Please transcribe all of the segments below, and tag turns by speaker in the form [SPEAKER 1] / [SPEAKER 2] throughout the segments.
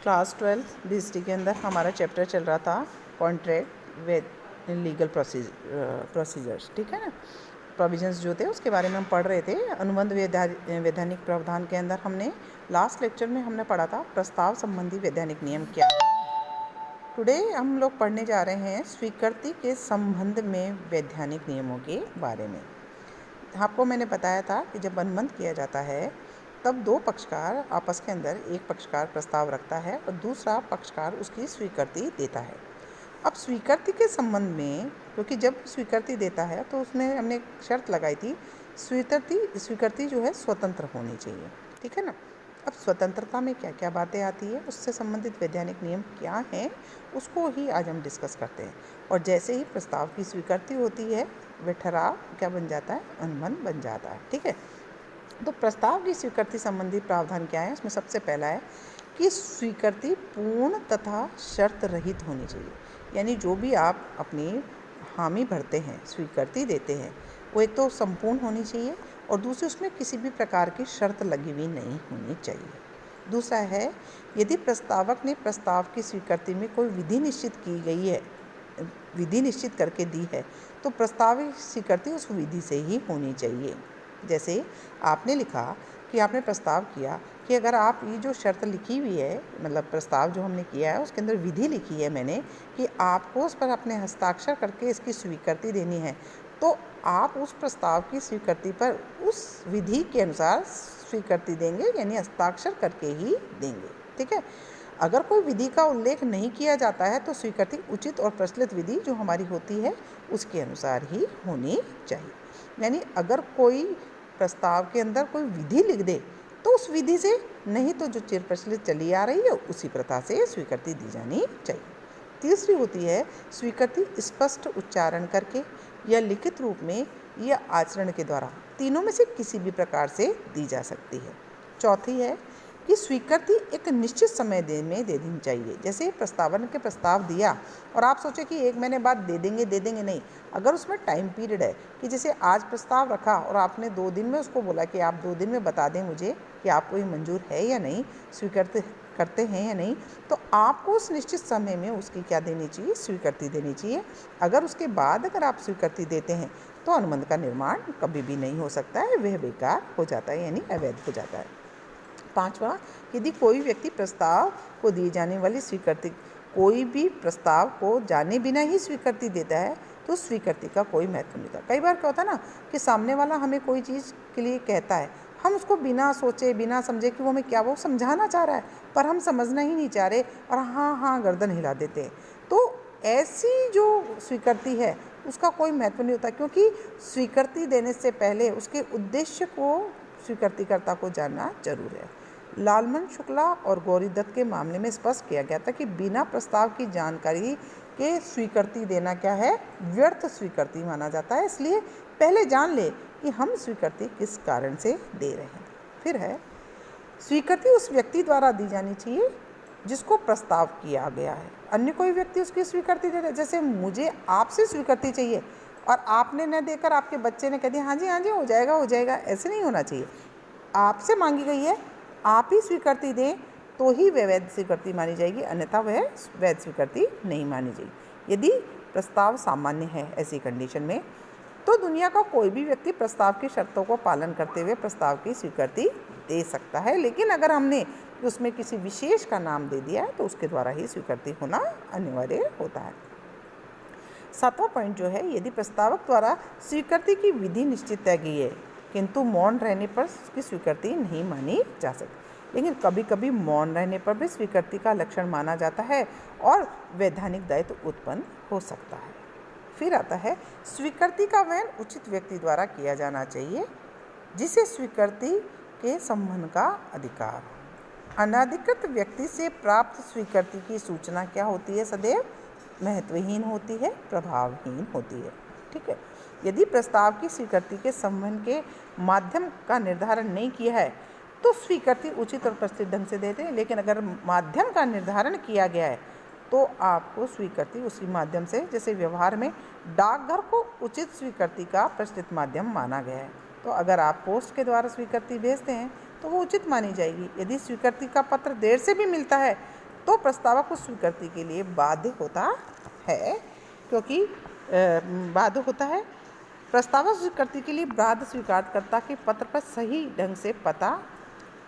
[SPEAKER 1] Class 12 BST के अंदर हमारा चैप्टर चल रहा था कॉन्ट्रैक्ट विद लीगल प्रोसीजर्स, ठीक है ना। प्रोविजंस जो थे उसके बारे में हम पढ़ रहे थे। अनुबंध वैधानिक प्रावधान के अंदर हमने लास्ट लेक्चर में हमने पढ़ा था प्रस्ताव संबंधी वैधानिक नियम क्या है। टुडे हम लोग पढ़ने जा रहे हैं स्वीकृति के संबंध में वैधानिक नियमों के बारे में। आपको मैंने बताया था कि जब अनुबंध किया जाता है तब दो पक्षकार आपस के अंदर, एक पक्षकार प्रस्ताव रखता है और दूसरा पक्षकार उसकी स्वीकृति देता है। अब स्वीकृति के संबंध में, क्योंकि जब स्वीकृति देता है तो उसमें हमने एक शर्त लगाई थी, स्वीकृति जो है स्वतंत्र होनी चाहिए, ठीक है ना। अब स्वतंत्रता में क्या क्या बातें आती है, उससे संबंधित वैधानिक नियम क्या हैं, उसको ही आज हम डिस्कस करते हैं। और जैसे ही प्रस्ताव की स्वीकृति होती है वह ठराव क्या बन जाता है, अनुबंध बन जाता है, ठीक है। तो प्रस्ताव की स्वीकृति संबंधी प्रावधान क्या है, उसमें सबसे पहला है कि स्वीकृति पूर्ण तथा शर्त रहित होनी चाहिए। यानी जो भी आप अपनी हामी भरते हैं, स्वीकृति देते हैं, वो एक तो संपूर्ण होनी चाहिए और दूसरी उसमें किसी भी प्रकार की शर्त लगी हुई नहीं होनी चाहिए। दूसरा है, यदि प्रस्तावक ने प्रस्ताव की स्वीकृति में कोई विधि निश्चित की गई है, विधि निश्चित करके दी है, तो प्रस्तावित स्वीकृति उस विधि से ही होनी चाहिए। जैसे आपने लिखा कि आपने प्रस्ताव किया कि अगर आप ये जो शर्त लिखी हुई है, मतलब प्रस्ताव जो हमने किया है उसके अंदर विधि लिखी है मैंने कि आपको उस पर अपने हस्ताक्षर करके इसकी स्वीकृति देनी है, तो आप उस प्रस्ताव की स्वीकृति पर उस विधि के अनुसार स्वीकृति देंगे, यानी हस्ताक्षर करके ही देंगे, ठीक है। अगर कोई विधि का उल्लेख नहीं किया जाता है तो स्वीकृति उचित और प्रचलित विधि जो हमारी होती है उसके अनुसार ही होनी चाहिए। यानी अगर कोई प्रस्ताव के अंदर कोई विधि लिख दे तो उस विधि से, नहीं तो जो चिर प्रचलित चली आ रही है उसी प्रथा से स्वीकृति दी जानी चाहिए। तीसरी होती है स्वीकृति स्पष्ट उच्चारण करके या लिखित रूप में या आचरण के द्वारा, तीनों में से किसी भी प्रकार से दी जा सकती है। चौथी है कि स्वीकृति एक निश्चित समय में दे देनी चाहिए। जैसे प्रस्तावन के प्रस्ताव दिया और आप सोचे कि 1 महीने बाद दे देंगे, नहीं। अगर उसमें टाइम पीरियड है कि जैसे आज प्रस्ताव रखा और आपने 2 दिन में उसको बोला कि आप 2 दिन में बता दें मुझे कि आपको ये मंजूर है या नहीं, स्वीकृत करते हैं या नहीं, तो आपको उस निश्चित समय में उसकी क्या देनी चाहिए, स्वीकृति देनी चाहिए। अगर उसके बाद अगर आप स्वीकृति देते हैं तो अनुबंध का निर्माण कभी भी नहीं हो सकता है, वह बेकार हो जाता है, यानी अवैध हो जाता है। 5वां, यदि कोई व्यक्ति प्रस्ताव को दी जाने वाली स्वीकृति, कोई भी प्रस्ताव को जाने बिना ही स्वीकृति देता है तो स्वीकृति का कोई महत्व नहीं था। कई बार क्या होता है ना कि सामने वाला हमें कोई चीज़ के लिए कहता है, हम उसको बिना सोचे बिना समझे कि वो हमें क्या वो समझाना चाह रहा है, पर हम समझना ही नहीं चाह रहे और हाँ हाँ गर्दन हिला देते हैं, तो ऐसी जो स्वीकृति है उसका कोई महत्व नहीं होता, क्योंकि स्वीकृति देने से पहले उसके उद्देश्य को स्वीकृतिकर्ता को जानना जरूर है। लालमन शुक्ला और गौरी दत्त के मामले में स्पष्ट किया गया था कि बिना प्रस्ताव की जानकारी के स्वीकृति देना क्या है, व्यर्थ स्वीकृति माना जाता है। इसलिए पहले जान ले कि हम स्वीकृति किस कारण से दे रहे हैं। फिर है स्वीकृति उस व्यक्ति द्वारा दी जानी चाहिए जिसको प्रस्ताव किया गया है। अन्य कोई व्यक्ति उसकी स्वीकृति दे दे, जैसे मुझे आपसे स्वीकृति चाहिए और आपने न देकर आपके बच्चे ने कह दिया हाँ जी हो जाएगा, ऐसे नहीं होना चाहिए। आपसे मांगी गई है, आप ही स्वीकृति दें तो ही वह वैध स्वीकृति मानी जाएगी, अन्यथा वह वैध स्वीकृति नहीं मानी जाएगी। यदि प्रस्ताव सामान्य है ऐसी कंडीशन में तो दुनिया का कोई भी व्यक्ति प्रस्ताव की शर्तों को पालन करते हुए प्रस्ताव की स्वीकृति दे सकता है, लेकिन अगर हमने उसमें किसी विशेष का नाम दे दिया है तो उसके द्वारा ही स्वीकृति होना अनिवार्य होता है। 7वां पॉइंट जो है, यदि प्रस्तावक द्वारा स्वीकृति की विधि निश्चित तय गई है किंतु मौन रहने पर उसकी स्वीकृति नहीं मानी जा सकती, लेकिन कभी कभी मौन रहने पर भी स्वीकृति का लक्षण माना जाता है और वैधानिक दायित्व उत्पन्न हो सकता है। फिर आता है स्वीकृति का वहन उचित व्यक्ति द्वारा किया जाना चाहिए जिसे स्वीकृति के संबंध का अधिकार हो। अनाधिकृत व्यक्ति से प्राप्त स्वीकृति की सूचना क्या होती है, सदैव महत्वहीन होती है, प्रभावहीन होती है, ठीक है। यदि प्रस्ताव की स्वीकृति के संबंध के माध्यम का निर्धारण नहीं किया है तो स्वीकृति उचित और प्रस्तुत ढंग से देते हैं, लेकिन अगर माध्यम का निर्धारण किया गया है तो आपको स्वीकृति उसी माध्यम से, जैसे व्यवहार में डाकघर को उचित स्वीकृति का प्रचलित माध्यम माना गया है, तो अगर आप पोस्ट के द्वारा स्वीकृति भेजते हैं तो वो उचित मानी जाएगी। यदि स्वीकृति का पत्र देर से भी मिलता है तो प्रस्तावक उस स्वीकृति के लिए बाध्य होता है, क्योंकि बाध्य होता है। प्रस्तावक स्वीकृति के लिए बाध्य स्वीकारकर्ता के पत्र पर सही ढंग से पता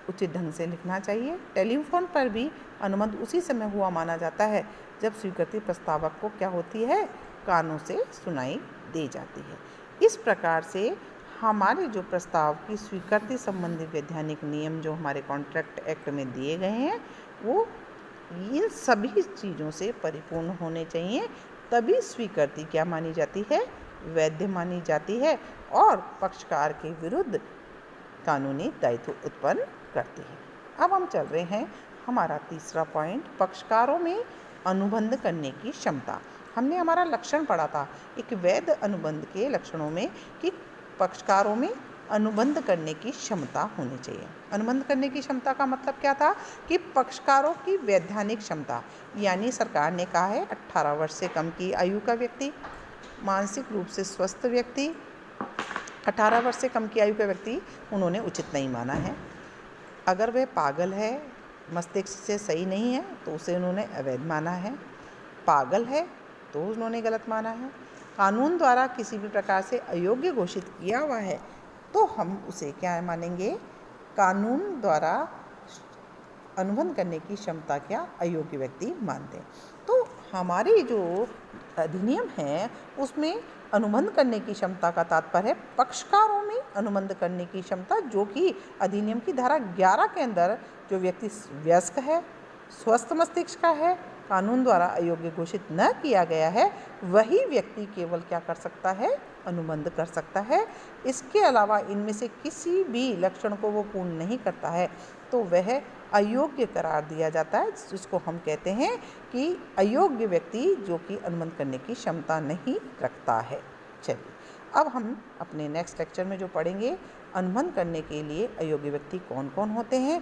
[SPEAKER 1] उचित ढंग से लिखना चाहिए। टेलीफोन पर भी अनुबंध उसी समय हुआ माना जाता है जब स्वीकृति प्रस्तावक को क्या होती है, कानों से सुनाई दे जाती है। इस प्रकार से हमारे जो प्रस्ताव की स्वीकृति संबंधी वैधानिक नियम जो हमारे कॉन्ट्रैक्ट एक्ट में दिए गए हैं वो इन सभी चीज़ों से परिपूर्ण होने चाहिए, तभी स्वीकृति क्या मानी जाती है, वैध मानी जाती है और पक्षकार के विरुद्ध कानूनी दायित्व उत्पन्न करती है। अब हम चल रहे हैं हमारा तीसरा पॉइंट, पक्षकारों में अनुबंध करने की क्षमता। हमने हमारा लक्षण पढ़ा था एक वैध अनुबंध के लक्षणों में कि पक्षकारों में अनुबंध करने की क्षमता होनी चाहिए। अनुबंध करने की क्षमता का मतलब क्या था कि पक्षकारों की वैधानिक क्षमता, यानी सरकार ने कहा है 18 वर्ष से कम की आयु का व्यक्ति, मानसिक रूप से स्वस्थ व्यक्ति, 18 वर्ष से कम की आयु का व्यक्ति उन्होंने उचित नहीं माना है। अगर वह पागल है, मस्तिष्क से सही नहीं है तो उसे उन्होंने अवैध माना है। पागल है तो उन्होंने गलत माना है। कानून द्वारा किसी भी प्रकार से अयोग्य घोषित किया हुआ है तो हम उसे क्या मानेंगे, कानून द्वारा अनुबंध करने की क्षमता क्या अयोग्य व्यक्ति मानते हैं। तो हमारी जो अधिनियम है उसमें अनुबंध करने की क्षमता का तात्पर्य है पक्षकारों में अनुबंध करने की क्षमता, जो कि अधिनियम की धारा 11 के अंदर जो व्यक्ति वयस्क है, स्वस्थ मस्तिष्क का है, कानून द्वारा अयोग्य घोषित न किया गया है, वही व्यक्ति केवल क्या कर सकता है, अनुबंध कर सकता है। इसके अलावा इनमें से किसी भी लक्षण को वो पूर्ण नहीं करता है तो वह अयोग्य करार दिया जाता है, जिसको हम कहते हैं कि अयोग्य व्यक्ति जो कि अनुबंध करने की क्षमता नहीं रखता है। चलिए अब हम अपने नेक्स्ट लेक्चर में जो पढ़ेंगे अनुबंध करने के लिए अयोग्य व्यक्ति कौन कौन होते हैं